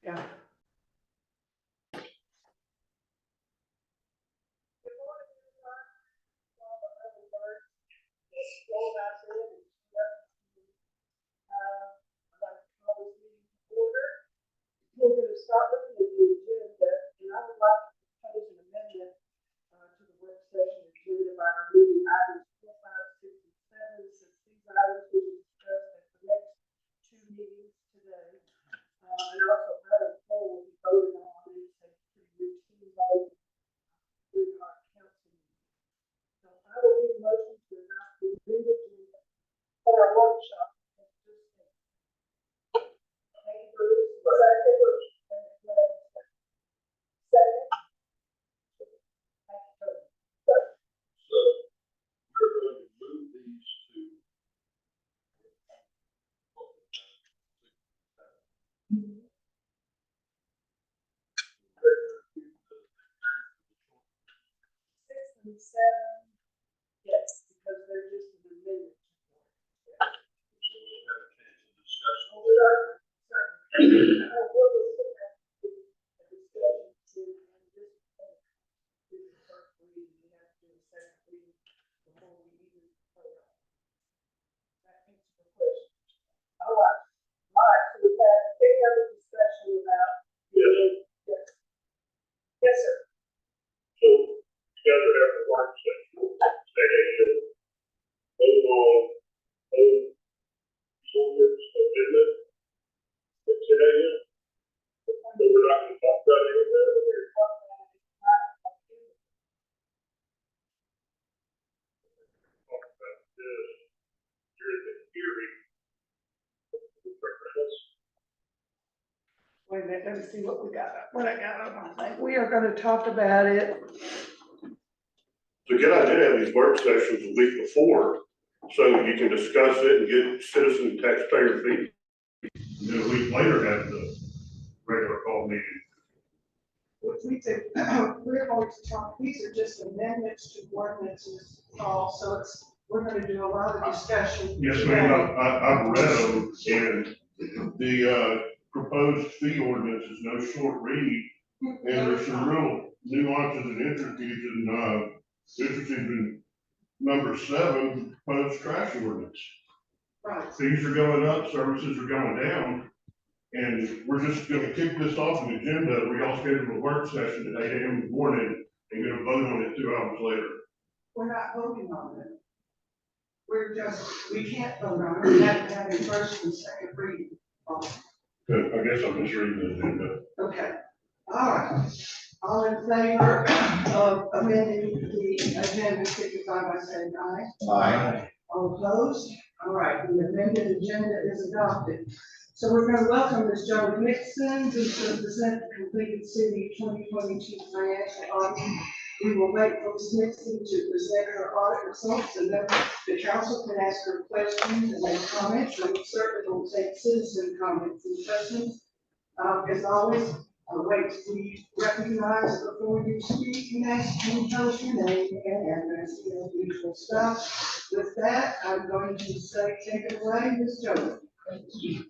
Yeah. We're going to start looking at the agenda, and I would like to propose an amendment to the work session agenda by removing items 4, 5, 6, and 7, since these items will be discussed at the next two meetings today. And also item 4 will be voted on. It's a pretty routine vote through our council meeting. So I will need a motion to adopt the amended agenda for our workshop. Thank you, Bruce. Second. So we're going to move these to. Six and 7, yes, because they're just an amendment. So we'll have a chance to discuss. All right, so we've had any other discussion about. Yes. Yes, sir. So together have the work session, move on, ordinance amendment. Today, but we're not going to talk about any of that. Talk about this during the hearing. Wait a minute, let me see what we got, what I got on my thing. We are gonna talk about it. It's a good idea to have these work sessions a week before, so you can discuss it and get citizen and taxpayer feedback. And then a week later, have the regular call meeting. We did, we're going to talk, these are just amendments to ordinances, Paul, so we're gonna do a lot of discussion. Yes, ma'am, I've read them, and the proposed fee ordinance is no short read, and there's some real nuances and intricacies in number 7, proposed trash ordinance. Right. Fees are going up, services are going down, and we're just gonna kick this off an agenda. We all scheduled a work session at 8 a.m. in the morning, and gonna vote on it 2 hours later. We're not voting on it. We can't vote on it, we have to have a first and second reading. Good, I guess I'm just reading the agenda. Okay, all right. All in favor of amending the agenda, signify by saying aye. Aye. All opposed? All right, the amended agenda is adopted. So we're going to welcome Ms. Joe Nixon, who's going to present the completed city 2022 financial audit. We will wait for Ms. Nixon to present her audit results, and then the council can ask her questions and make comments, and we certainly will take citizen comments and questions. As always, I'll wait to be recognized before you speak and ask you to tell us your name and address, the usual stuff. With that, I'm going to say, take it away, Ms. Jones. Thank you.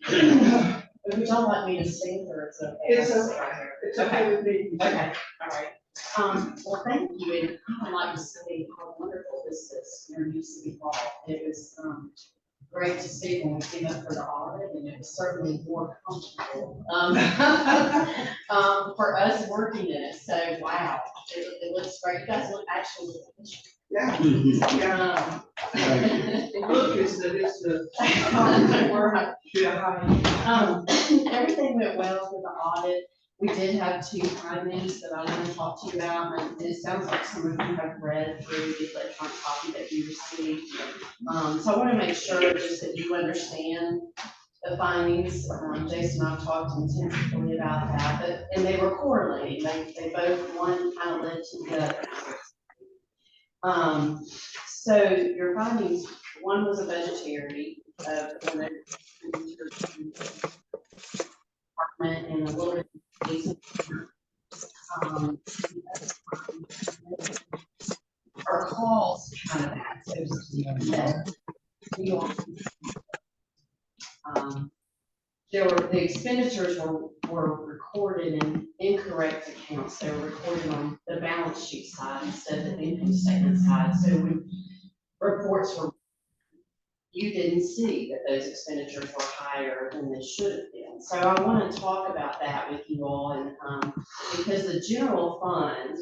If you don't want me to sing, or it's okay. It's okay. It's okay with me. Okay, all right. Well, thank you, and I would like to say how wonderful this is here in City Hall. It was, great to see when we came up for the audit, and it was certainly more comfortable, for us working in it. So, wow, it looks great. You guys look actually. Yeah. Yeah. The look is that it's the, everything went well with the audit. We did have 2 findings that I want to talk to you about, and it sounds like some of you have read through the electronic copy that you received. So I want to make sure just that you understand the findings. Jason and I talked intensively about that, and they were correlating. They both, one kind of led to the other. So your findings, one was a budgetary department and a little bit our calls kind of that, so to speak, that we there were, the expenditures were recorded in incorrect accounts. They were recorded on the balance sheet side instead of the income statement side. So when reports were, you didn't see that those expenditures were higher than they should have been. So I want to talk about that with you all, and because the general fund,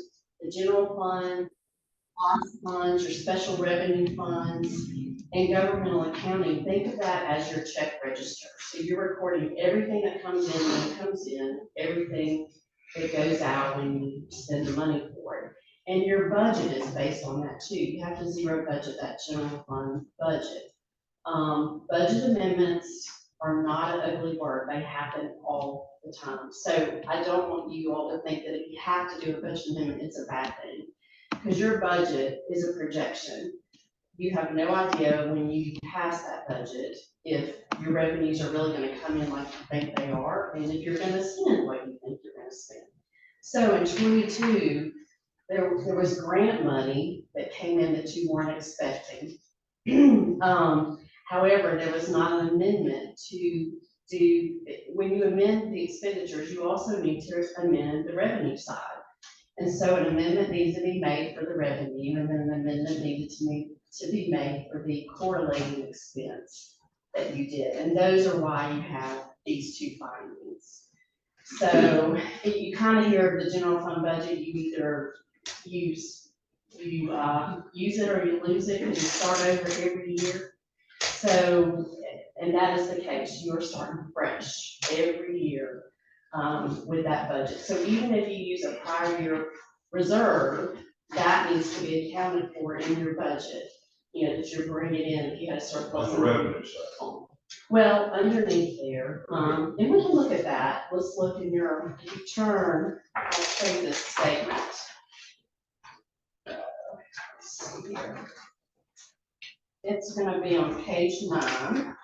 bonds funds, your special revenue funds, and governmental accounting, think of that as your check register. So you're recording everything that comes in when it comes in, everything that goes out when you spend the money for it. And your budget is based on that too. You have to zero budget that general fund budget. Budget amendments are not an ugly word. They happen all the time. So I don't want you all to think that if you have to do a budget amendment, it's a bad thing. Because your budget is a projection. You have no idea when you pass that budget if your revenues are really gonna come in like you think they are, and if you're gonna spend what you think you're gonna spend. So in 22, there was grant money that came in that you weren't expecting. However, there was not an amendment to do, when you amend the expenditures, you also need to amend the revenue side. And so an amendment needs to be made for the revenue, and then an amendment needed to be made for the correlating expense that you did. And those are why you have these two findings. So you kind of hear the general fund budget, you either use it or you lose it, and you start over every year. So, and that is the case, you are starting fresh every year with that budget. So even if you use a prior year reserve, that needs to be accounted for in your budget. You know, that you're bringing in, if you had a surplus. On the revenue side. Well, underneath there, and we can look at that. Let's look in your return, I'll show this statement. Let's see here. It's gonna be on page 9.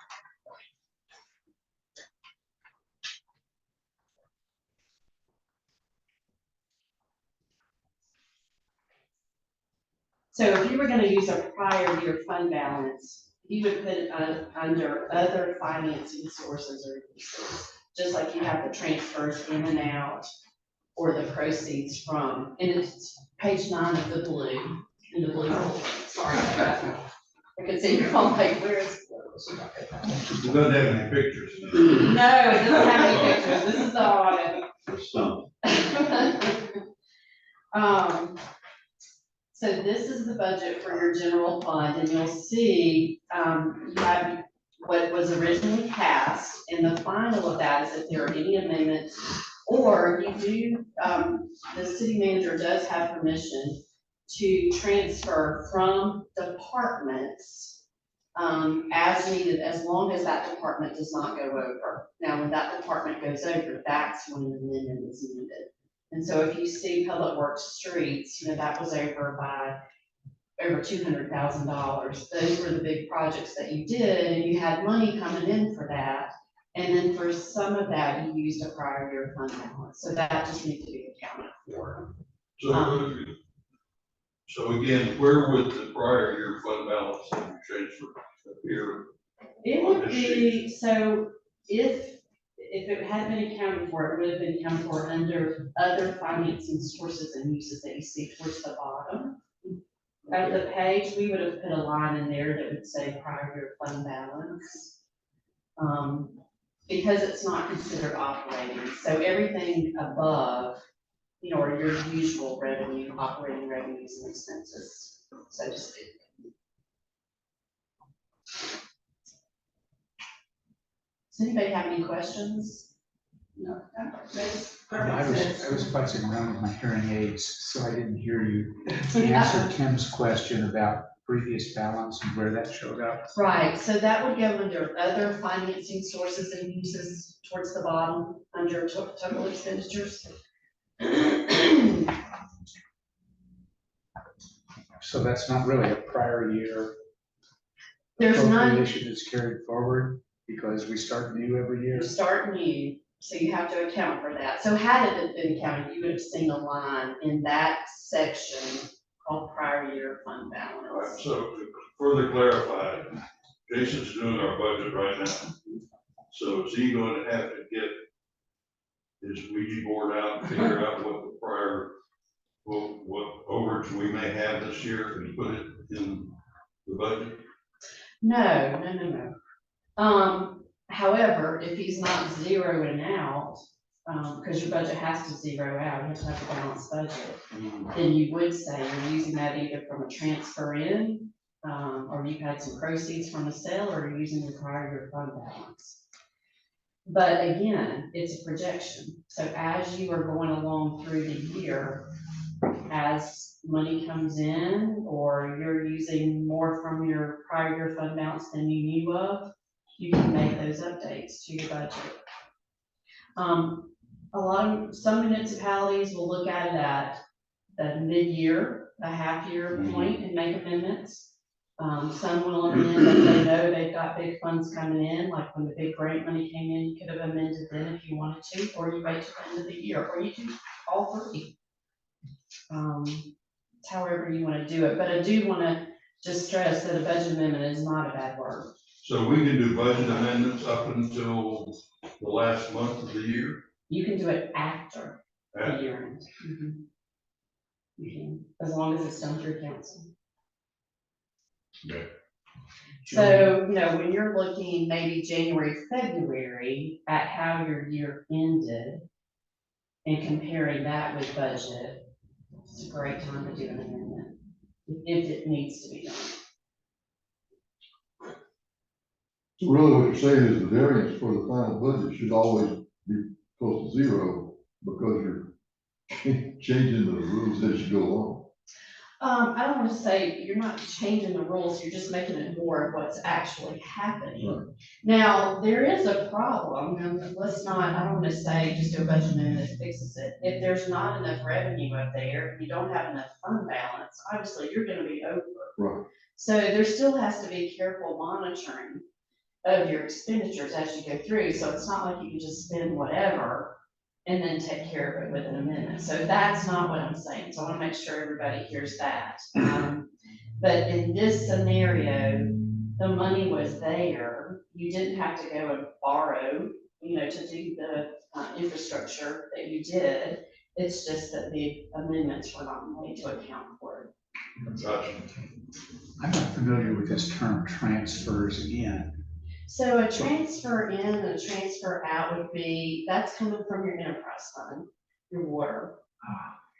So if you were gonna use a prior year fund balance, you would put it under other financing sources or uses, just like you have the transfers in and out or the proceeds from, and it's page 9 of the blue, in the blue folder. Sorry about that. I can see you're all like, where is it? It doesn't have any pictures. No, it doesn't have any pictures. This is the audit. Some. So this is the budget for your general fund, and you'll see, you have what was originally passed, and the final of that is if there are any amendments, or you do, the city manager does have permission to transfer from departments, as needed, as long as that department does not go over. Now, when that department goes over, that's when an amendment is needed. And so if you see Public Works Streets, you know, that was over by over $200,000. Those were the big projects that you did, and you had money coming in for that. And then for some of that, you used a prior year fund balance. So that just needs to be accounted for. So again, where would the prior year fund balance that you transfer appear? It would be, so if it had been accounted for, it would have been accounted for under other financing sources and uses that you see towards the bottom of the page. We would have put a line in there that would say prior year fund balance. Because it's not considered operating. So everything above, you know, are your usual revenue, operating revenues and expenses, so to speak. Does anybody have any questions? No. I was fussing around with my hearing aids, so I didn't hear you answer Tim's question about previous balance and where that showed up. Right, so that would go under other financing sources and uses towards the bottom, under total expenditures. So that's not really a prior year There's none, appropriation that's carried forward because we start new every year. you start new, so you have to account for that. So had it been counted, you would have seen a line in that section called prior year fund balance. Right, so to further clarify, Jason's doing our budget right now. So is he going to have to get his Ouija board out and figure out what the prior, what overage we may have this year and put it in the budget? No. However, if he's not zeroing out, because your budget has to zero out, you have to have a balanced budget, then you would say you're using that either from a transfer in, or you've had some proceeds from a sale, or you're using your prior year fund balance. But again, it's a projection. So as you are going along through the year, as money comes in, or you're using more from your prior year fund balance than you knew of, you can make those updates to your budget. Some municipalities will look at it at the mid-year, a half-year point and make amendments. Some will amend if they know they've got big funds coming in, like when the big grant money came in, you could have amended then if you wanted to, or you wait till the end of the year, or you do all three. However you want to do it, but I do want to just stress that a budget amendment is not a bad word. So we can do budget amendments up until the last month of the year? You can do it after the year end. You can, as long as it's done through council. Okay. So, when you're looking maybe January, February at how your year ended and comparing that with budget, it's a great time to do an amendment if it needs to be done. So really what you're saying is the variance for the final budget should always be close to zero because you're changing the rules as you go along. I don't want to say you're not changing the rules, you're just making it more of what's actually happening. Right. Now, there is a problem, and I don't want to say just do a budget amendment that fixes it. If there's not enough revenue up there, and you don't have enough fund balance, obviously you're going to be over. Right. So there still has to be careful monitoring of your expenditures as you go through, so it's not like you can just spend whatever and then take care of it with an amendment. So that's not what I'm saying, so I wanna make sure everybody hears that. But in this scenario, the money was there, you didn't have to go and borrow, to do the infrastructure that you did. It's just that the amendments were not made to account for it. Gotcha. I'm not familiar with this term transfers in. So a transfer in and a transfer out would be, that's coming from your enterprise fund, your water.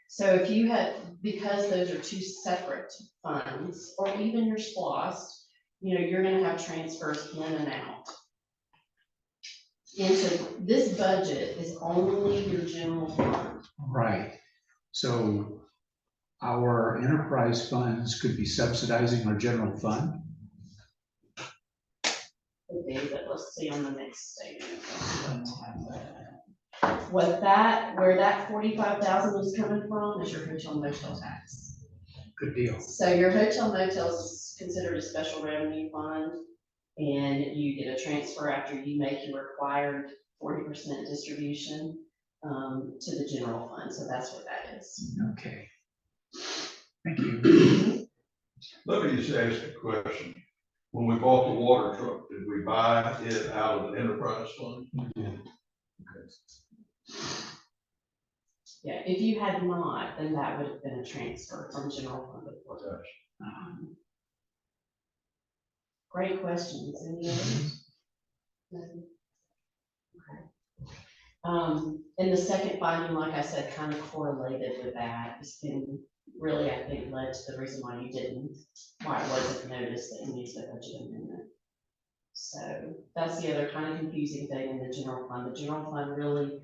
So if you had, because those are two separate funds, or even your SPOS, you're gonna have transfers in and out. Into this budget is only your general fund. Right. So our enterprise funds could be subsidizing our general fund. Okay, but let's see on the next statement. Where that 45,000 was coming from is your hotel motel tax. Good deal. So your hotel motels is considered a special revenue fund, and you get a transfer after you make your required 40% distribution to the general fund. So that's what that is. Okay. Thank you. Let me just ask a question. When we bought the water truck, did we buy it out of the enterprise fund? Yeah, if you had not, then that would have been a transfer from general fund to water. Great questions. Any others? Nothing? Okay. And the second finding, like I said, kind of correlated with that. It's been really, I think, led to the reason why it wasn't noticed that you needed a budget amendment. So that's the other kind of confusing thing in the general fund. The general fund really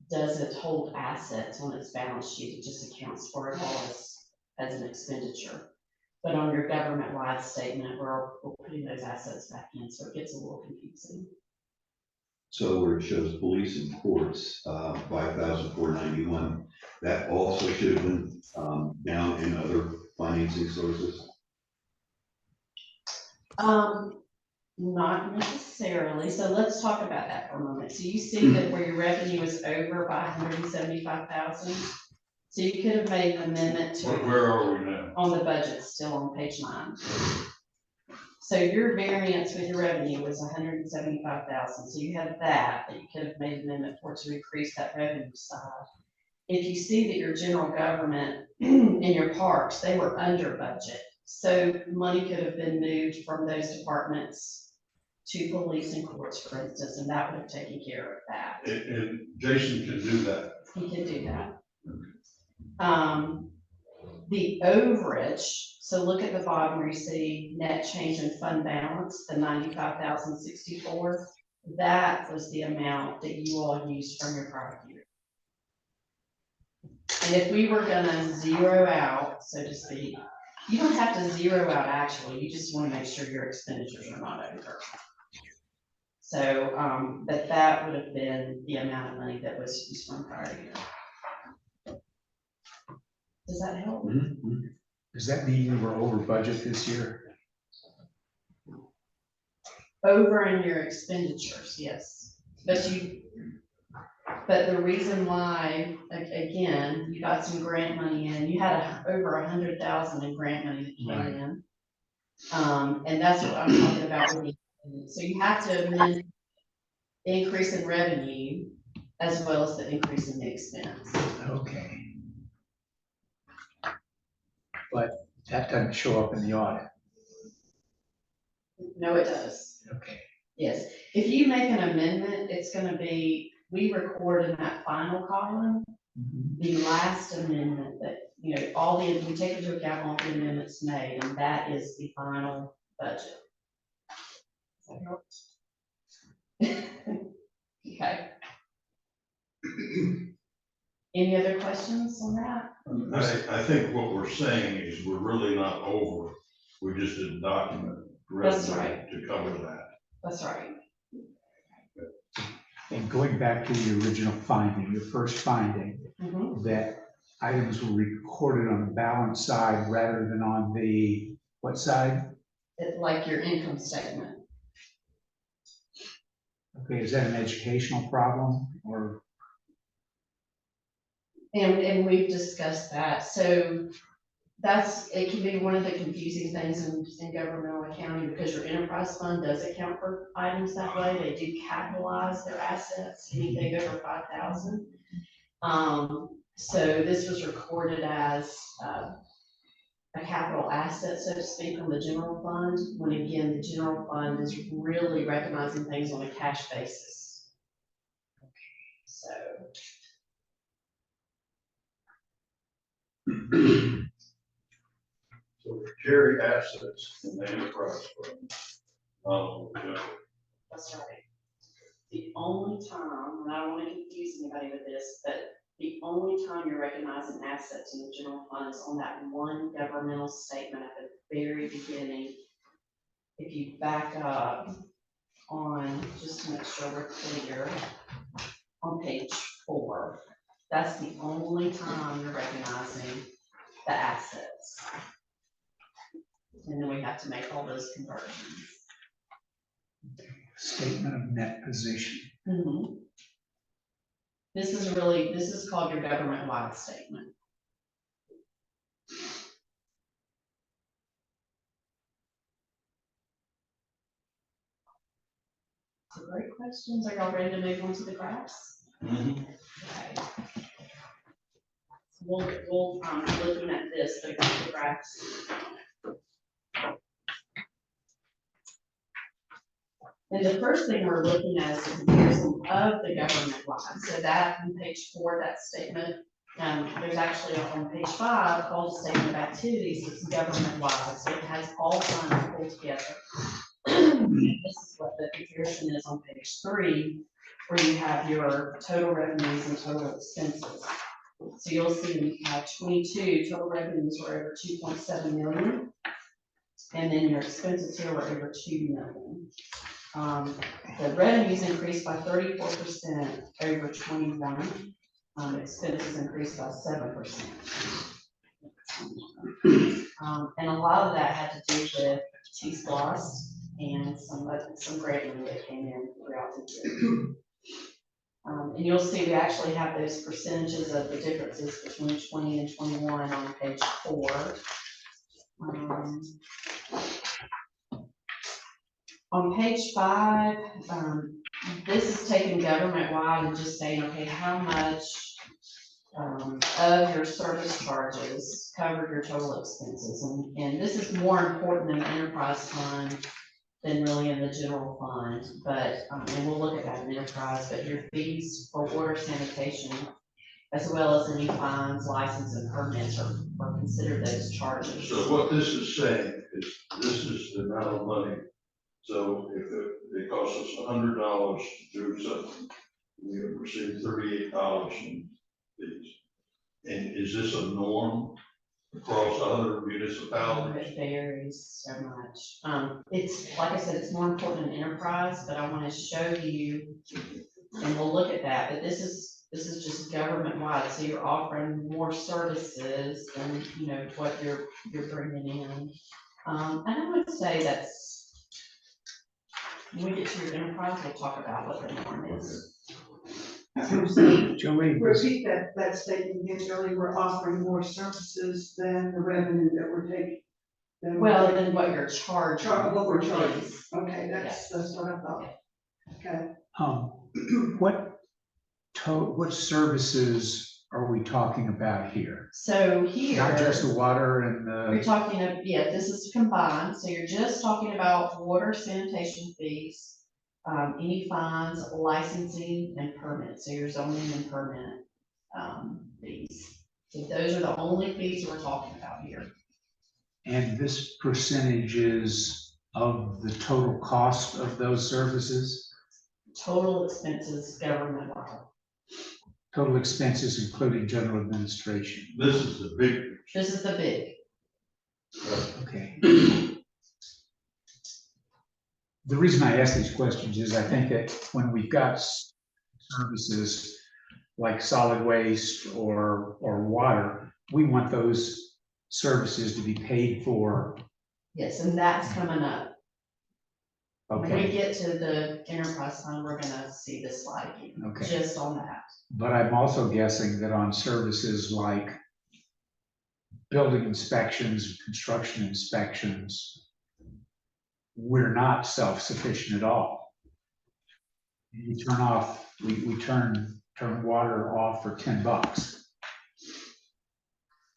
doesn't hold assets on its balance sheet. It just accounts for it all as an expenditure. But on your government-wide statement, we're putting those assets back in, so it gets a little confusing. So where it shows police and courts, 5,491, that also should have been down in other financing sources? Not necessarily. So let's talk about that for a moment. So you see that where your revenue is over by 175,000. So you could have made an amendment to Where are we now? on the budget, still on page 9. So your variance with your revenue was 175,000, so you had that you could have made an amendment for to increase that revenue side. If you see that your general government and your parks, they were under budget, so money could have been moved from those departments to police and courts, for instance, and that would have taken care of that. And Jason can do that. He can do that. The overage, so look at the bottom where you see net change in fund balance, the 95,064. That was the amount that you all used from your prior year. And if we were gonna zero out, so to speak, you don't have to zero out actually, you just wanna make sure your expenditures are not over. So, but that would have been the amount of money that was used from prior year. Does that help? Does that mean you were over budget this year? Over in your expenditures, yes. But the reason why, again, you got some grant money in, you had over 100,000 in grant money that came in. And that's what I'm talking about with the, so you have to amend the increase in revenue as well as the increase in the expense. Okay. But that doesn't show up in the audit. No, it does. Okay. Yes. If you make an amendment, it's gonna be, we record in that final column, the last amendment that, you know, we take into account all the amendments made, and that is the final budget. Does that help? Okay. Any other questions on that? I think what we're saying is we're really not over. We just didn't document That's revenue right. to cover that. That's right. And going back to the original finding, your first finding, Mhm. that items were recorded on the balance side rather than on the, what side? It's like your income statement. Okay, is that an educational problem or? And we've discussed that, so it can be one of the confusing things in governmental accounting, because your enterprise fund does account for items that way, they do capitalize their assets, anything over 5,000. So this was recorded as, a capital asset, so to speak, on the general fund, when again, the general fund is really recognizing things on a cash basis. So. So carry assets in the enterprise fund. That's right. The only time, and I don't want to confuse anybody with this, but the only time you're recognizing assets in the general fund is on that one governmental statement at the very beginning. If you back up on, just to make sure we're clear, on page 4, that's the only time you're recognizing the assets. And then we have to make all those conversions. Statement of net position. Mm-hmm. This is called your government-wide statement. So great questions. Are y'all ready to move on to the graphs? Mm-hmm. Okay. So we'll looking at this, the graphs. And the first thing we're looking at is the comparison of the government wide. So that on page 4, that statement, there's actually on page 5 called a statement of activities that's government wide. So it has all funds pulled together. This is what the comparison is on page 3, where you have your total revenues and total expenses. So you'll see we have 22 total revenues were over 2.7 million. And then your expenses here were over 2 million. The revenues increased by 34% over 21. Expenses increased by 7%. And a lot of that had to do with T-SPLOST and some grant money that came in throughout the year. And you'll see we actually have those percentages of the differences between 20 and 21 on page 4. On page 5, this is taking government-wide and just saying, okay, how much of your service charges covered your total expenses? And this is more important in the enterprise fund than really in the general fund, but, and we'll look at that in enterprise, but your fees for water sanitation, as well as any fines, license, and permits are considered those charges. So what this is saying is, this is the amount of money. So if it costs us $100 to do something, we have received $38 in fees. And is this a norm across other municipalities? It varies so much. It's, like I said, it's more important in enterprise, but I want to show you, and we'll look at that, but this is just government-wide, so you're offering more services than, you know, what you're bringing in. And I would say that's, when we get to your enterprise, we'll talk about what the norm is. Joey, Repeat that statement again, Joey, we're offering more services than the revenue that we're taking. Well, then what you're charging. What we're for charging. fees. Okay, that's what I thought. Okay. what services are we talking about here? So here. Not just the water and You're the, talking of, yeah, this is combined, so you're just talking about water sanitation fees, any fines, licensing and permits, so your zoning and permit, fees. So those are the only fees we're talking about here. and this percentage is of the total cost of those services? Total expenses government-wide. Total expenses including general administration. This is the big. This is the big. Okay. The reason I ask these questions is I think that when we've got services like solid waste or water, we want those services to be paid for. Yes, and that's coming up. When we Okay, get to the enterprise fund, we're gonna see this slide again, okay. just on that. But I'm also guessing that on services like building inspections, construction inspections, we're not self-sufficient at all. We turn off, we turn water off for $10.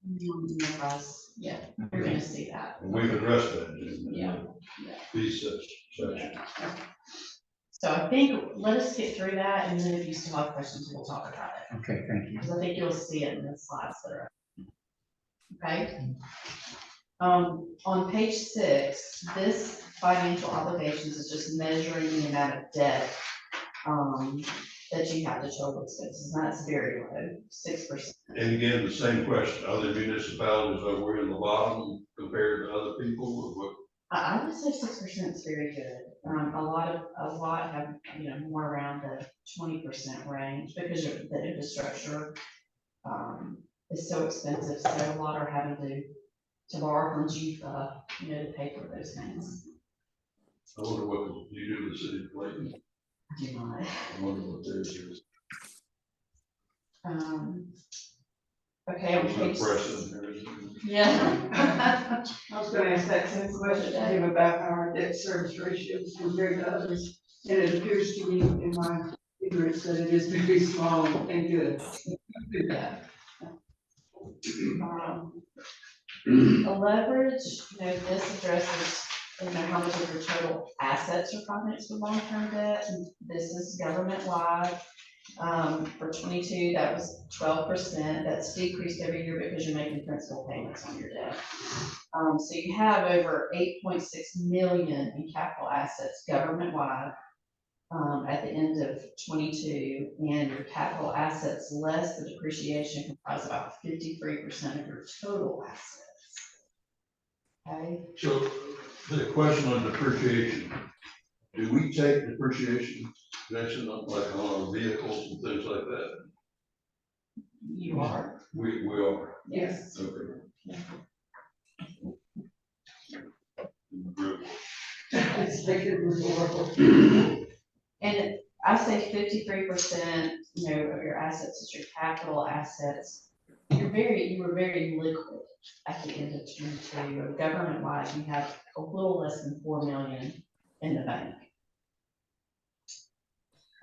Enterprise, yeah, you're gonna see that. And we've addressed that. Yeah. These sections. So I think, let us get through that, and then if you still have questions, we'll talk about it, Okay, thank you. because I think you'll see it in the slides that are. Okay? On page 6, this financial obligations is just measuring the amount of debt, that you have to total expenses, and that's very low, 6%. And again, the same question, other municipalities are we in the bottom compared to other people, or what? I would say 6% is very good. A lot have, you know, more around the 20% range because of the infrastructure, is so expensive. So a lot are having to borrow from JUFA, you know, to pay for those things. I wonder what you do with the city of Clayton. I do not. I wonder what theirs is. Okay, on There's no page. precedent there, is there? Yeah. I was gonna ask that same question to him about our debt service ratios compared to others, and it appears to me in my ignorance that it is very small and good. Yeah. The leverage, you know, this addresses, you know, how much of your total assets are financed with long-term debt, and this is government-wide. For 22, that was 12%, that's decreased every year because you're making principal payments on your debt. So you have over 8.6 million in capital assets government-wide, at the end of 22, and your capital assets less the depreciation comprise about 53% of your total assets. Okay, So the question on depreciation, do we take depreciation, Jason, like on our vehicles and things like that? you are, We are, yes. okay. It's like it was horrible. And I say 53%, you know, of your assets is your capital assets. You were very liquid at the end of 22. Government-wide, you have a little less than 4 million in the bank.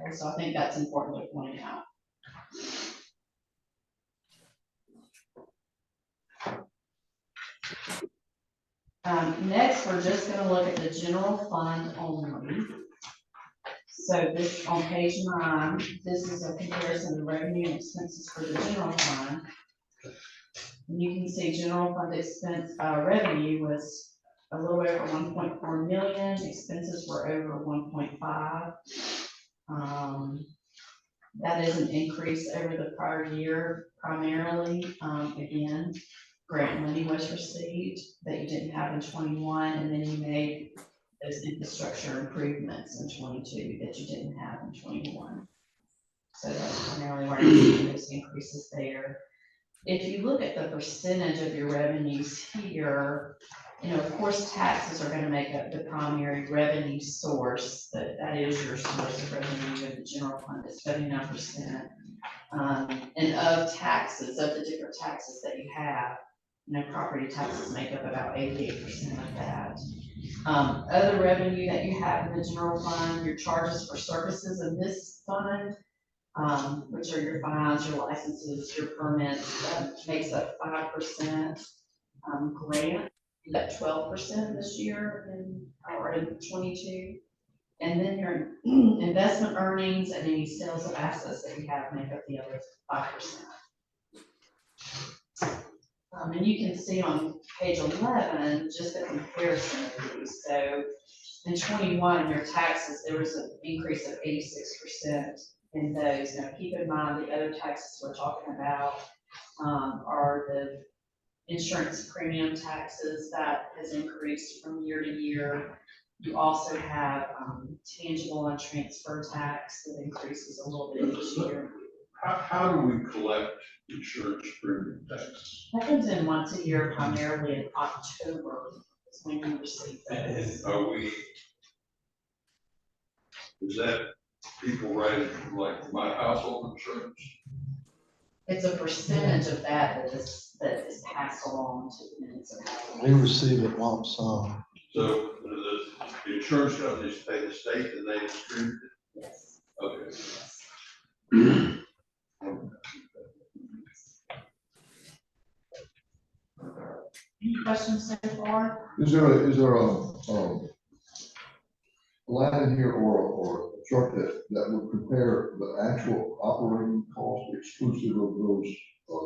Okay, so I think that's important to point out. Next, we're just gonna look at the general fund only. So this, on page 9, this is a comparison of revenue and expenses for the general fund. And you can see general fund expense, revenue was a little over 1.4 million, expenses were over 1.5. That is an increase over the prior year primarily. Again, grant money was received that you didn't have in 21, and then you made those infrastructure improvements in 22 that you didn't have in 21. So that's primarily why you're seeing those increases there. If you look at the percentage of your revenues here, you know, of course, taxes are gonna make up the primary revenue source, that is your source of revenue of the general fund is 79%. And of taxes, of the different taxes that you have, you know, property taxes make up about 88% of that. Other revenue that you have in the general fund, your charges for services in this fund, which are your fines, your licenses, your permits, that makes up 5%. Grant, you got 12% this year or in 22. And then your investment earnings and any sales of assets that you have make up the other 5%. And you can see on page 11, just a comparison of these. So in 21, your taxes, there was an increase of 86% in those. Now keep in mind the other taxes we're talking about are the insurance premium taxes that has increased from year to year. You also have tangible and transfer tax that increases a little bit each year. How do we collect insurance premium tax? That comes in once a year, primarily in October, is when you receive those. Are we, is that people writing like my household insurance? It's a percentage of that that is passed along to the municipality. We receive it lump sum. So the insurance companies pay the state and they distribute it? Yes. Okay. Any questions so far? Is there a line in here or a chart that would compare the actual operating cost exclusive of those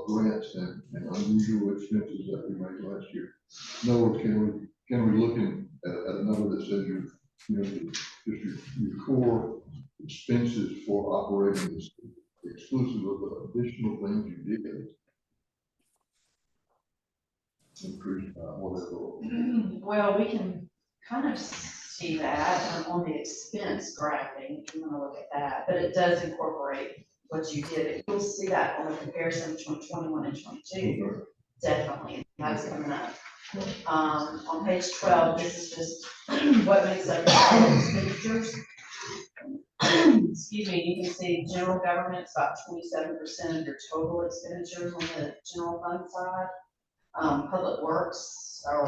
grants and unusual expenses that we made last year? In other words, can we look at a number that says your core expenses for operating this exclusive of the additional things you did? Increased by whatever. Well, we can kind of see that on the expense graphing, if you want to look at that, but it does incorporate what you did. You'll see that on the comparison between 21 and 22, definitely, that's coming up. On page 12, this is just what makes up your expenditures. Excuse me, you can see general government's about 27% of your total expenditures on the general fund side. Public works or,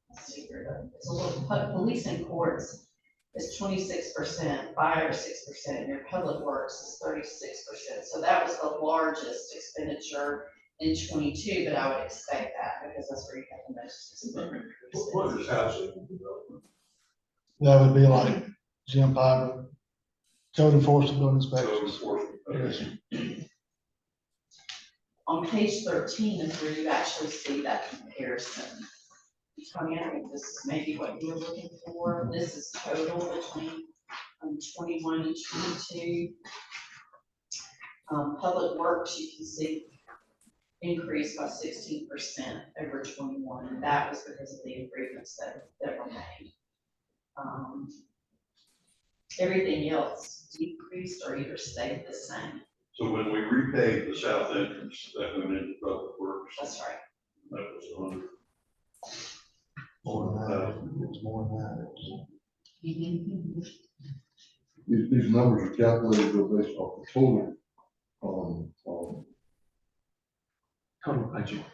let's see here, it's a little, police and courts is 26%, fire 6%, your public works is 36%. So that was the largest expenditure in 22, but I would expect that because that's where you have the most. What is housing development? That would be like Jim Piper, code enforcement, building Code inspections. enforcement. Yes. On page 13 is where you actually see that comparison. Tony, I think this is maybe what you were looking for. This is total between 21 and 22. Public works, you can see increased by 16% over 21, and that was because of the improvements that were made. Everything else decreased or either stayed the same. So when we repaved the south entrance, that went into public works, That's right. that was 100. More than that, it's more than that. These numbers are calculated based off the total, Total budget.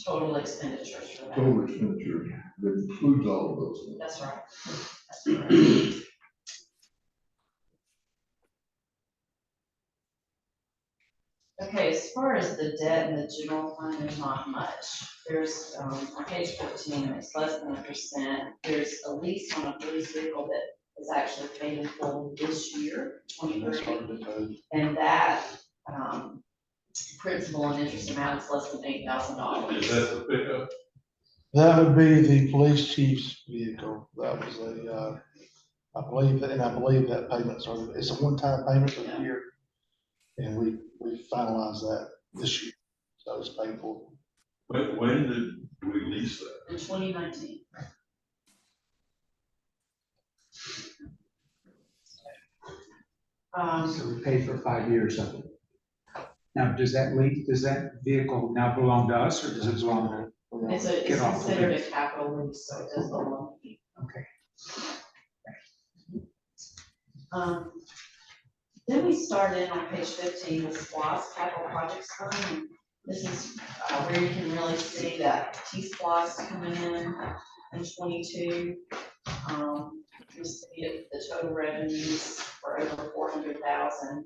total expenditures for that. total expenditure that includes all of those things. That's right. That's correct. Okay, as far as the debt in the general fund, there's not much. There's, on page 15, it's less than 1%. There's a lease on a police vehicle that is actually paid in full this year, That's 2023. hard to tell. And that, principal and interest amount is less than $8,000. Is that the pickup? That would be the police chief's vehicle. That was I believe that payment started, it's a one-time payment for the year. And we finalized that this year, so it's paid for. When did we lease that? In 2019. So we paid for 5 years of it. Now, does that vehicle now belong to us, or does it belong to? It's Get off the considered a lease. capital lease, so it does belong to you. Okay. Then we start in on page 15, the SPOS capital projects fund. And this is where you can really see that T-SPOS coming in 22. You see it, the total revenues were over 400,000.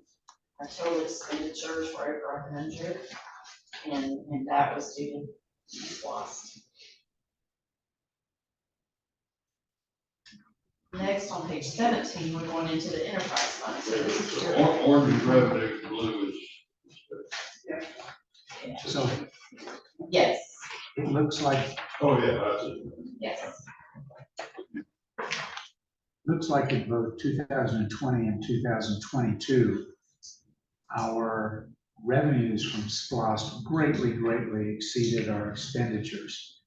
Our total expenditures were over 100, and that was due to T-SPOS. Next, on page 17, we're going into the enterprise fund. So this is your, Orange revenue, blue is. So yes, it looks like, Oh, yeah, that's it. yes. in both 2020 and 2022, our revenues from SPOS greatly exceeded our expenditures.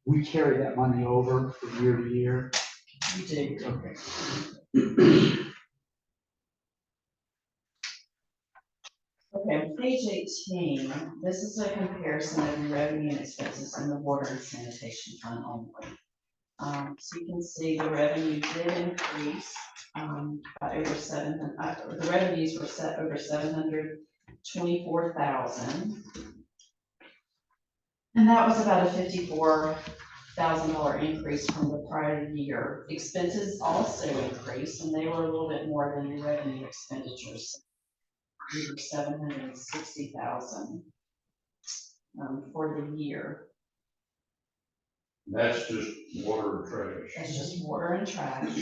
We carry that money over from year to year. You do. Okay. Okay, on page 18, this is a comparison of your revenue and expenses in the water and sanitation fund only. So you can see the revenue did increase by over the revenues were set over 724,000. And that was about a $54,000 increase from the prior year. Expenses also increased, and they were a little bit more than the revenue expenditures. We were 760,000 for the year. That's just water and trash. That's just water and trash.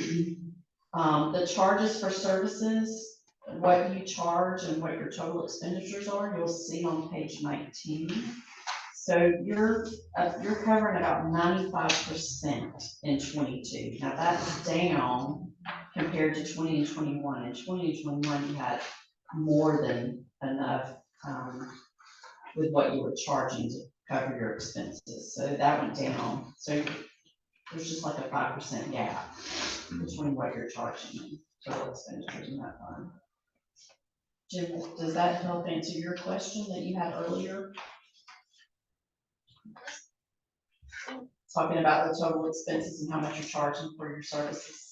The charges for services, what you charge and what your total expenditures are, you'll see on page 19. So you're covering about 95% in 22. Now that's down compared to 20 and 21. In 20 and 21, you had more than enough with what you were charging to cover your expenses. So that went down. So there's just like a 5% gap between what you're charging and total expenditures in that fund. Jim, does that help answer your question that you had earlier? Talking about the total expenses and how much you're charging for your services.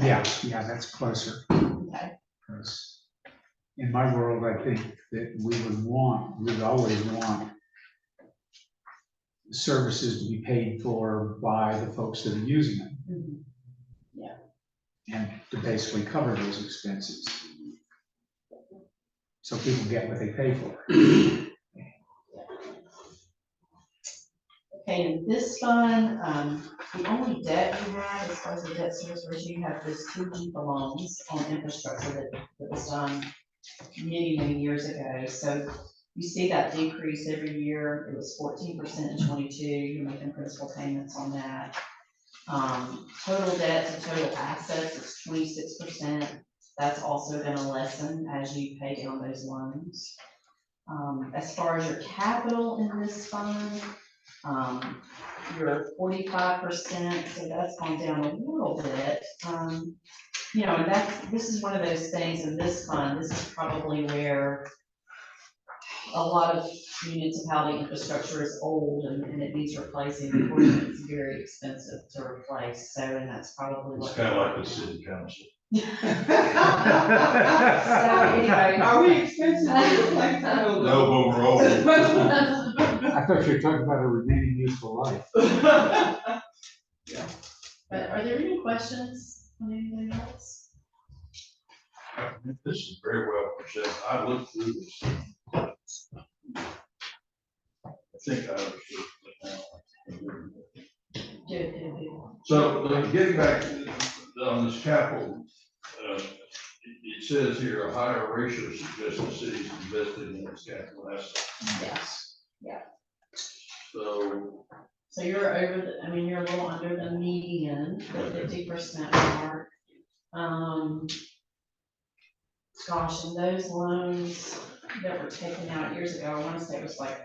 Yeah, that's closer. Okay. Because in my world, I think that we'd always want services to be paid for by the folks that are using it. Mhm. Yeah. And to basically cover those expenses. So people get what they pay for. Okay, in this fund, the only debt you have, as far as the debt service ratio, you have this 2G loans on infrastructure that was done many years ago. So you see that decrease every year. It was 14% in 22. You're making principal payments on that. Total debt to total assets is 26%. That's also going to lessen as you pay down those loans. As far as your capital in this fund, you're 45%, so that's gone down a little bit. You know, and this is one of those things in this fund. This is probably where a lot of municipality infrastructure is old and it needs replacing. Of course, it's very expensive to replace. So, and that's probably It's what. kind of like the city council. So anyway, Are we expensive to replace those? No, but we're old. I thought you were talking about a remaining useful life. But are there any questions on anything else? This is very well presented. I looked through this. I think I understood it now. Good. So getting back on this capital, it says here a higher ratio suggests the city's invested in its capital assets. Yes. So You're over you're a little under the median, the 50% mark. Gosh, and those loans that were taken out years ago, I want to say it was like,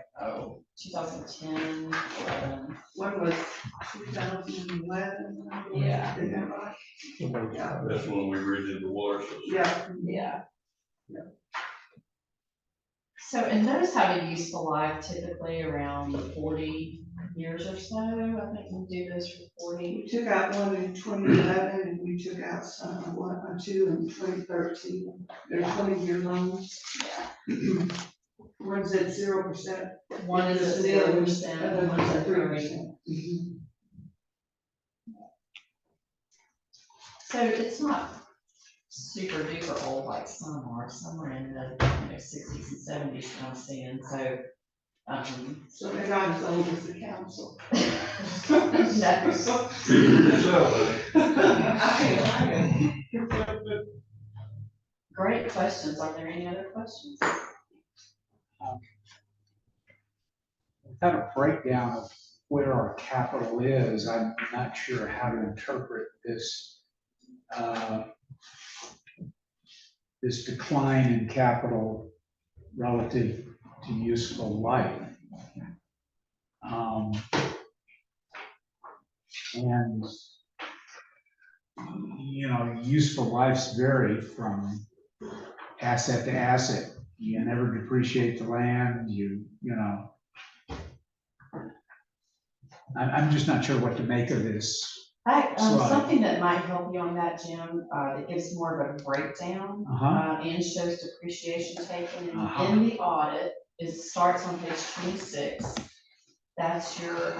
2010, 11. One was 2011. Yeah. Is that right? Yeah. that's when we redid the water system. Yeah. Yeah. So, and those have a useful life typically around 40 years or so. I think we do those for 40. We took out one in 2011 and we took out two in 2013. They're 20-year loans. Yeah. One's at 0%. One is at 0%, one's at 3%. So it's not super duper old like some are. Some are in the 60s and 70s that I'm seeing. So, So they're not as old as the council. No. Great questions. Are there any other questions? Kind of breakdown of where our capital is. I'm not sure how to interpret this, this decline in capital relative to useful life. And, useful lives vary from asset to asset. You never depreciate the land, I'm just not sure what to make of this. Slide. Something that might help you on that, Jim, that gives more of a breakdown and shows depreciation taken in the audit. It starts on page 26. That's your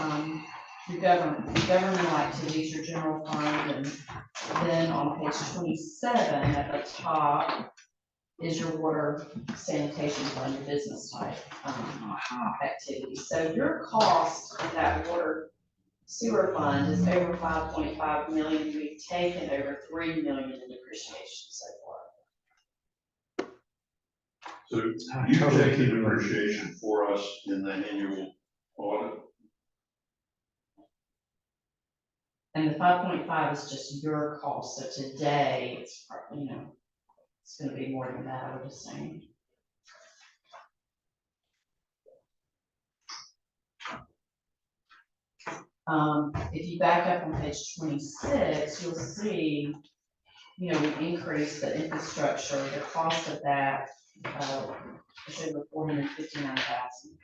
governmental activities, your general fund, and then on page 27 at the top is your water sanitation fund, your business type activities. So your cost of that water sewer fund is over 5.5 million. We've taken over 3 million in depreciation so far. So you take the depreciation for us in the annual audit? And the 5.5 is just your cost. So today, it's probably, it's going to be more than that, I would assume. If you back up on page 26, you'll see, we increased the infrastructure, the cost of that, is over 459,000.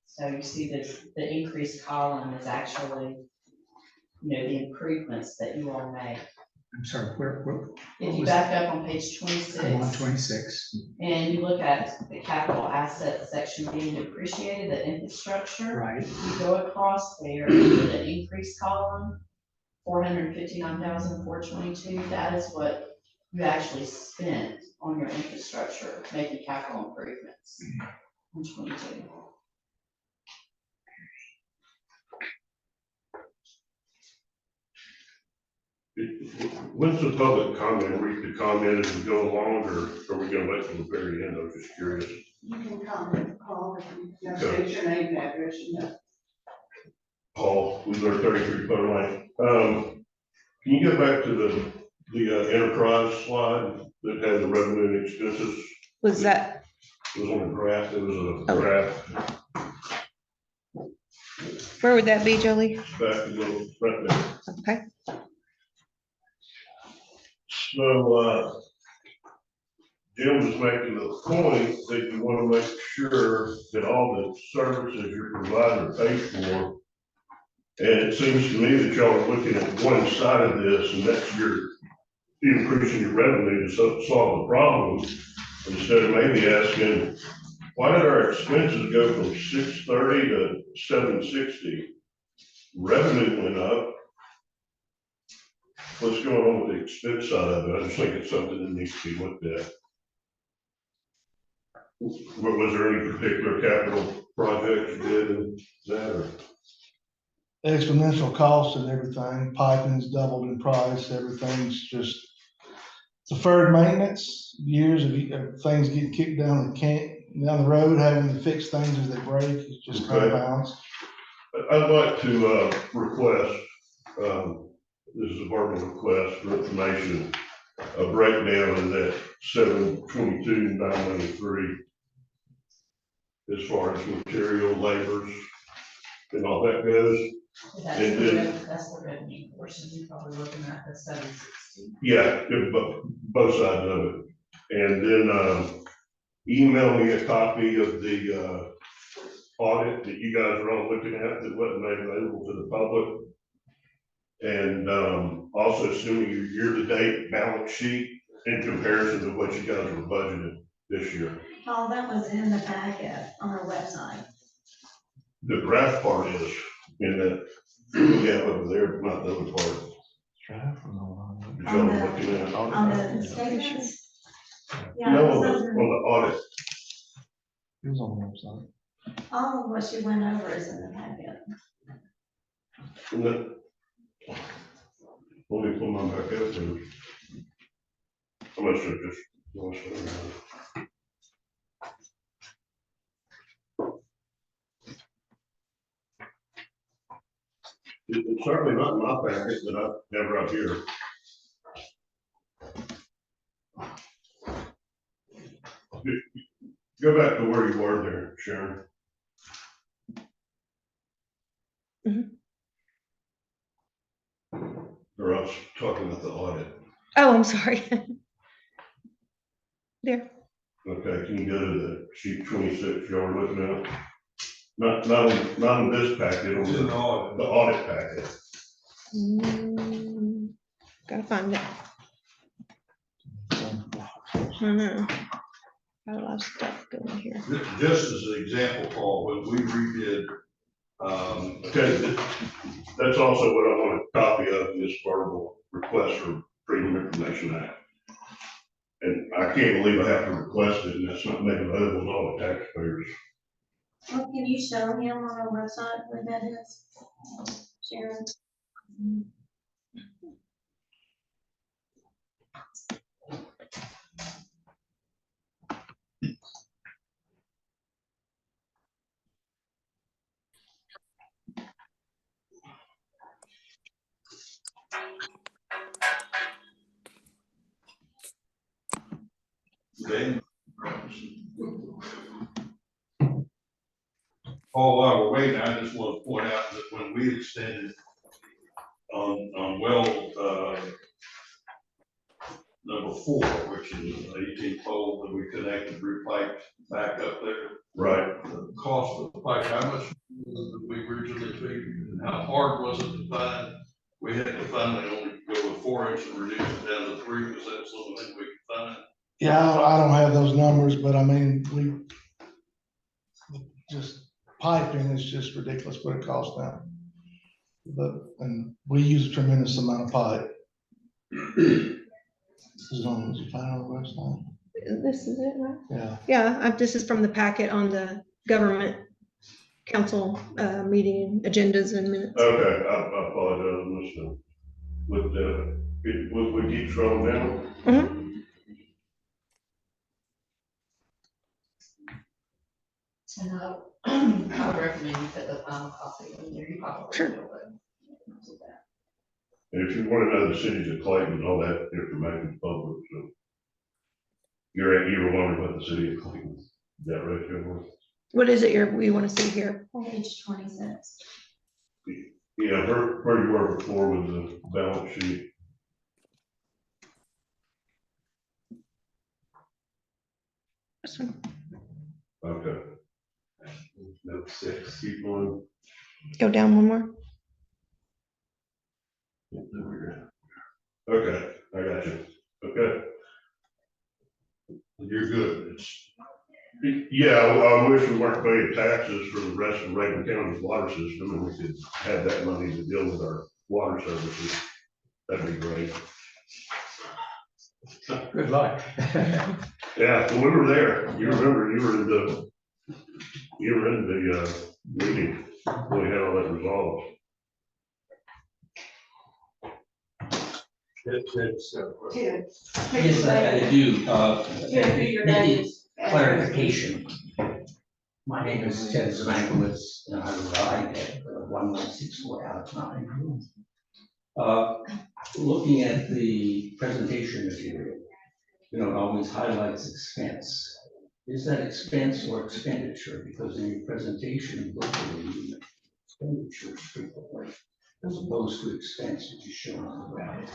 So you see the increased column is actually, the improvements that you all make. I'm sorry, where If you back up on page 26. I'm on 26. And you look at the capital asset section being depreciated, the infrastructure. Right. You go across there, the increased column, 459,422. That is what you actually spent on your infrastructure, making capital improvements in 22. When's the public comment, read the comment as we go along, or are we gonna wait till the very end? I was just curious. You can comment, call, if you state your name and address, Paul, we learned 33 Butter Lane. Can you go back to the enterprise slide that has the revenue and expenses? Was that, It was on a graph, it was a graph where would that be, Jolie? back a little, right there. Okay. So, Jim was making the point that you want to make sure that all the services you're providing are paid for. And it seems to me that y'all are looking at one side of this, and that's your increasing your revenue to solve the problem, instead of maybe asking Why did our expenses go from 630 to 760? Revenue went up. What's going on with the expense side of it? I just think it's something that needs to be looked at. Was there any particular capital project you did in that, or? Exponential cost and everything, piping's doubled in price, everything's just deferred maintenance, years of things getting kicked down down the road, having to fix things as they break, it just Okay. compounds. I'd like to request, this is a verbal request for information, a breakdown in that 722,993 as far as material, labors, and all that goes. That's And the then- that's the revenue portion, you're probably looking at the 760. Yeah, both sides of it. And then email me a copy of the audit that you guys are all looking at that wasn't made available to the public. And also send me your year-to-date balance sheet in comparison to what you guys were budgeted this year. Oh, that was in the packet on our website. The graph part is in that, yeah, over there, but not the other part. That y'all are looking at. On the statements? Yeah, No, it on says the audit. It was on the website. all of what you went over is in the packet. And that, let me pull mine back up there. How much I just lost it. It's certainly not in my packet that I have right here. Go back to where you were there, Sharon. Or I was talking about the audit. Oh, I'm sorry. There. Okay, can you go to the sheet 26 y'all are looking at? Not on this packet, on It's in the the audit. audit packet. Gotta find it. I know. Got a lot of stuff going here. Just as an example, Paul, when we redid, Okay, that's also what I want a copy of, this verbal request for Freedom of Information Act. And I can't believe I have to request it, and that's not made available to all the taxpayers. Well, can you show him on our website where that is? Sharon? Dan. Paul, while we're waiting, I just want to point out that when we extended on well, number 4, which is an 18 pole that we connected through pipe back up there. Right. The cost of the pipe, how much did we originally figure, and how hard was it to find? We had to finally only go with 4 inch and reduce it down to 3, because that's the only thing we could find. Yeah, I don't have those numbers, but I mean, just piping is just ridiculous what it costs now. And we use a tremendous amount of pipe. This is on, did you find it on the website? This is it, right? Yeah. Yeah, this is from the packet on the government council meeting agendas and minutes. Okay, I apologize, I must have looked at it. We keep scrolling down? Mhm. And I would recommend you put the final copy in there, you probably Sure. will, but do that. And if you want to know the cities of Clayton, all that information is public, so. You were wondering about the city of Clayton, is that right, Joe? What is it we want to see here? Page 26. Yeah, where you were before with the balance sheet. This one. Okay. Note 6, keep going. Go down one more. Okay, I got you. Okay. You're good. It's Yeah, I wish we weren't paying taxes for the rest of Rankin County's water system, and we could have that money to deal with our water services. That'd be great. Good luck. Yeah, when we were there, you remember, you were in the meeting when we had all that resolved. Ted. Yes, I do. Ted, be your Maybe name. clarification. My name is Ted Zemankowitz, and I reside at 1164 Alex Mountain. Looking at the presentation material, you know, it always highlights expense. Is that expense or expenditure? Because in your presentation, virtually expenditures frequently, as opposed to expense, which is shown on the graph.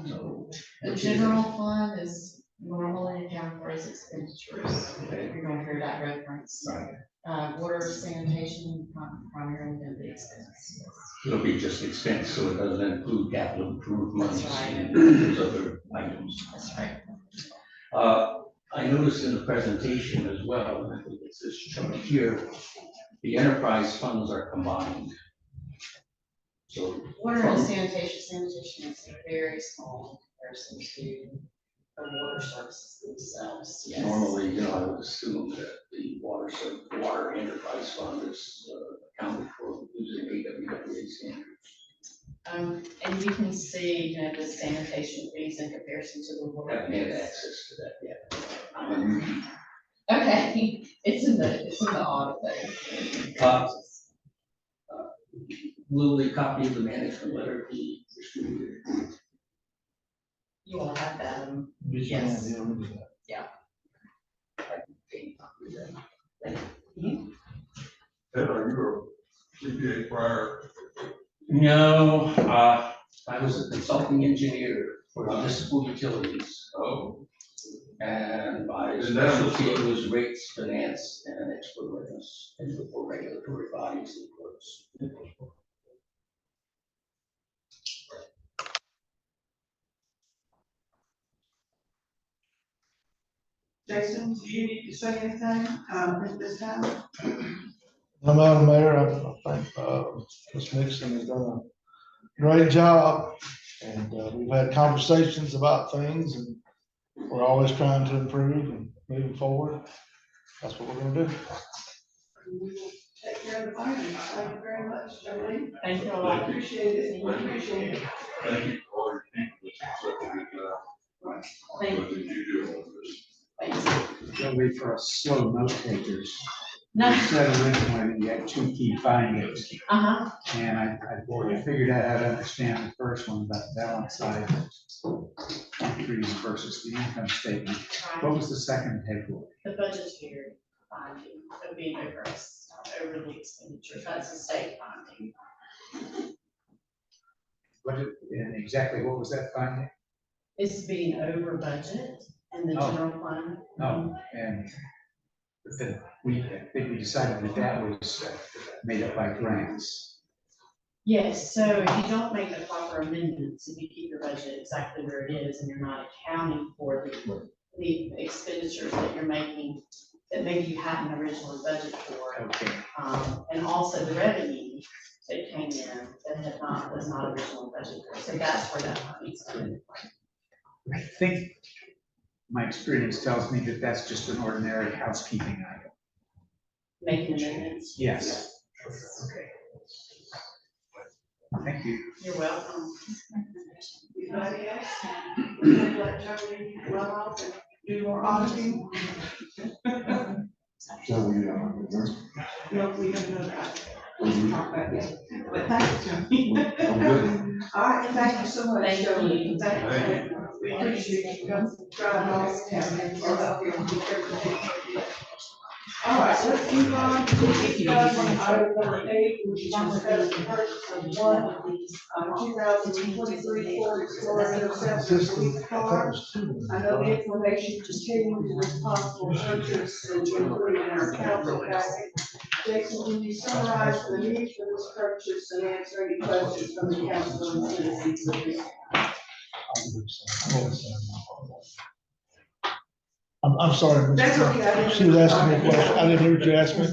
So The general fund is normally accounted for as expenditures. Okay. You're going to hear that reference. Right. Water sanitation primarily going to be expense. It'll be just expense, so it doesn't include capital improvements That's right. and those other items. That's right. I noticed in the presentation as well, and I think it's this chart here, the enterprise funds are combined. So Water and sanitation is very small in comparison to the water services themselves, yes. normally, you know, I would assume that the water enterprise fund is accounted for using AWWA standards. And you can see, you know, the sanitation fees in comparison to the I water. haven't had access to that yet. I'm a newbie. Okay, it's in the audit thing. Will the copy of the management letter be distributed? You all have that, Yes. Yes. Yeah, we do that. Okay, copy of that. Thank you. Ted, are you a CPA prior? No, I was a consulting engineer for municipal utilities. Oh, And my And that was- specialty was rates, finance, and expert witness, and before regulatory bodies and courts. Jason, do you need to say anything, at this time? Madam Mayor, I think, Ms. Nixon has done a great job. And, we've had conversations about things and we're always trying to improve and moving forward. That's what we're gonna do. We will take care of the items. Thank you very much, Jolene. Thank you I all. appreciate it. I appreciate it. thank you for all your people that's such a good job. Thank What did you do on this? Thanks. Don't wait for us slow note takers. No, You said originally that you had two key findings, uh-huh, and I figured out how to understand the first one about the balance side entries versus the income statement. What was the second takeaway? the budgetary finding of being over the expenditures, that's the state finding. And exactly what was that finding? It's being over budget in the Oh. general fund. No, and then I think we decided that was made up by grants. Yes, so if you don't make the proper amendments, if you keep your budget exactly where it is and you're not accounting for the expenditures that you're making, that maybe you hadn't originally budgeted for, Okay. and also the revenue that came in that was not originally budgeted for, so that's where that money's coming from. I think my experience tells me that that's just an ordinary housekeeping item. Making amendments. Yes. Okay. Thank you. You're welcome. Anybody else? Would let Jolene run off and do more auditing? So we, No, we have another item. we're- Talk about that. But thank you, Jolene. I'm good. All right, thank you so much, Thank Jolene. you. Thank you. We appreciate you coming, driving all the time, or help you with everything. All right, let's move on to discuss item number 8, which is discuss the purchase of one, 2023 Ford Explorer interceptor police car. I know the information contained in this possible purchase is included in our council packet. Jason, can you summarize the need for this purchase and answer any questions from the council and citizens of this? I'm sorry. Ms. That's okay, I didn't- She was asking me a question. I didn't hear what you asked me.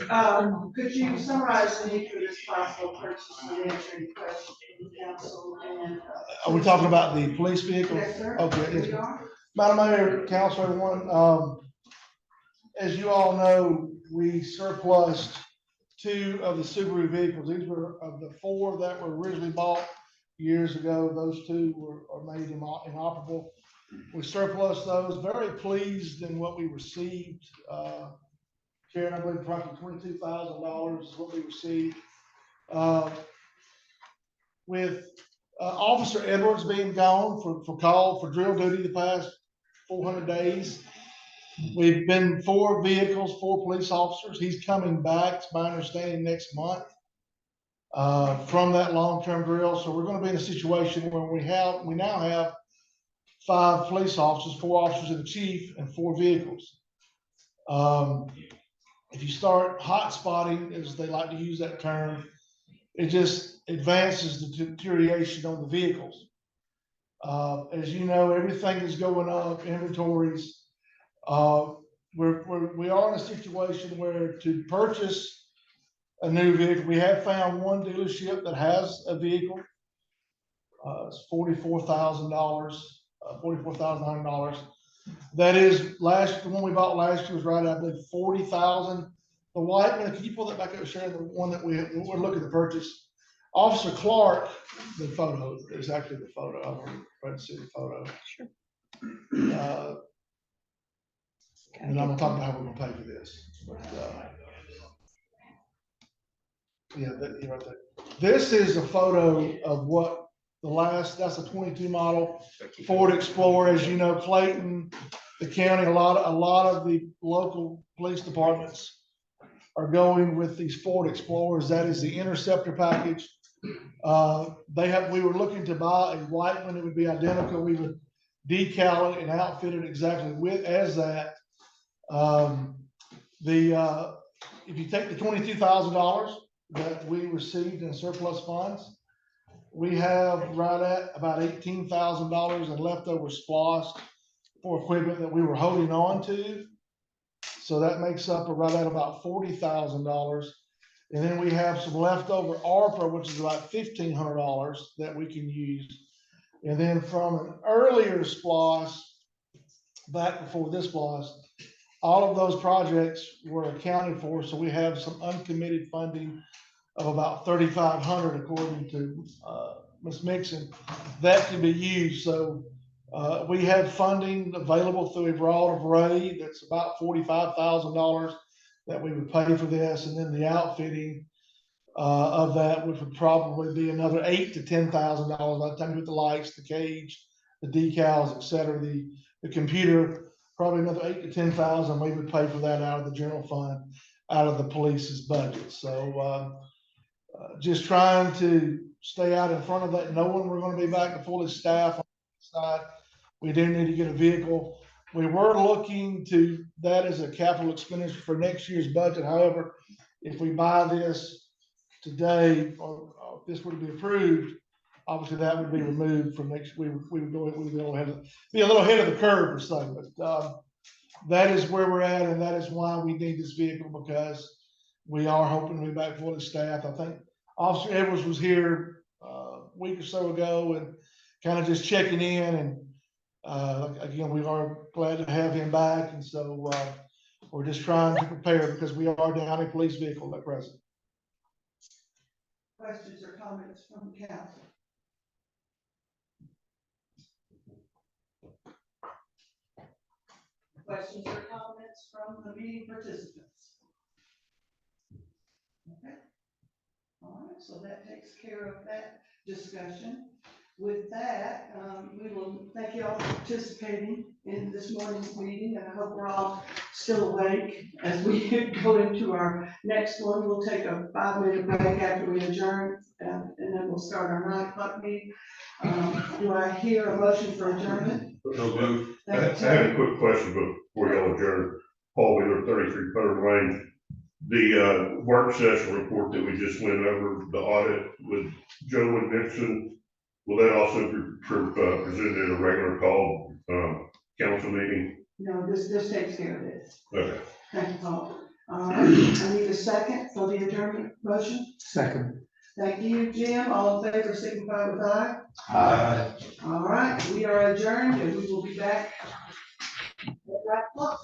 Could you summarize the nature of this possible purchase and answer any questions from the council and? Are we talking about the police vehicle? Yes, sir. Okay, yes, We ma'am. are. Madam Mayor, council, everyone, as you all know, we surplused 2 of the Subaru vehicles. These were of the 4 that were originally bought years ago. Those 2 are made inoperable. We surplus those, very pleased in what we received. Karen, I believe approximately $22,000 is what we received. With Officer Edwards being gone for call for drill duty the past 400 days, we've been 4 vehicles, 4 police officers. He's coming back, it's my understanding, next month from that long-term drill. So we're going to be in a situation where we now have 5 police officers, 4 officers and the chief, and 4 vehicles. If you start hot spotting, as they like to use that term, it just advances the deterioration on the vehicles. As you know, everything is going up, inventories. We are in a situation where to purchase a new vehicle, we have found one dealership that has a vehicle. It's $44,000. $44,900. That is the one we bought last year was right at, I believe, $40,000. The white one, can you pull that back up, Sharon? The one that we're looking to purchase. Officer Clark, the photo is actually the photo. I'm going to see the photo. Sure. And I'm gonna talk about how we're gonna pay for this. But, yeah, you're right there. This is a photo of what that's a 22 model Ford Explorer. As you know, Clayton, the county, a lot of the local police departments are going with these Ford Explorers. That is the Interceptor package. We were looking to buy a white one that would be identical. We would decal it and outfit it exactly as that. If you take the $22,000 that we received in surplus funds, we have right at about $18,000 in leftover SPOS for equipment that we were holding on to. So that makes up right at about $40,000. And then we have some leftover ARPA, which is about $1,500 that we can use. And then from an earlier SPOS, back before this SPOS, all of those projects were accounted for. So we have some uncommitted funding of about $3,500, according to Ms. Mixon, that can be used. So we have funding available through a broad array. That's about $45,000 that we would pay for this. And then the outfitting of that, which would probably be another $8,000 to $10,000 by the time you put the lights, the cage, the decals, et cetera, the computer, probably another $8,000 to $10,000. We would pay for that out of the general fund, out of the police's budget. So just trying to stay out in front of that, knowing we're going to be back to fully staffed on the side. We do need to get a vehicle. We were looking to that as a capital expenditure for next year's budget. However, if we buy this today, or if this were to be approved, obviously that would be removed from next. We would be a little ahead of the curve or something. But that is where we're at, and that is why we need this vehicle, because we are hoping to be back fully staffed. I think Officer Edwards was here a week or so ago and kind of just checking in. And again, we are glad to have him back. And so we're just trying to prepare because we are down a police vehicle at present. Questions or comments from the council? Questions or comments from the meeting participants? Okay. All right, so that takes care of that discussion. With that, we will thank you all for participating in this morning's meeting, and I hope we're all still awake as we go into our next one. We'll take a 5-minute break after we adjourn, and then we'll start our 9 o'clock meeting. Do I hear a motion for adjournment? I have a quick question before y'all adjourn. Paul Wheeler, 33 Federal Lane. The work session report that we just went over, the audit with Joe and Nixon, will that also be presented at a regular call council meeting No, this takes care of this. Okay. Thank you, Paul. All right, I need a second for the adjournment motion. Second. Thank you, Jim. All in favor, signify with aye. Aye. All right, we are adjourned and we will be back at 5 o'clock.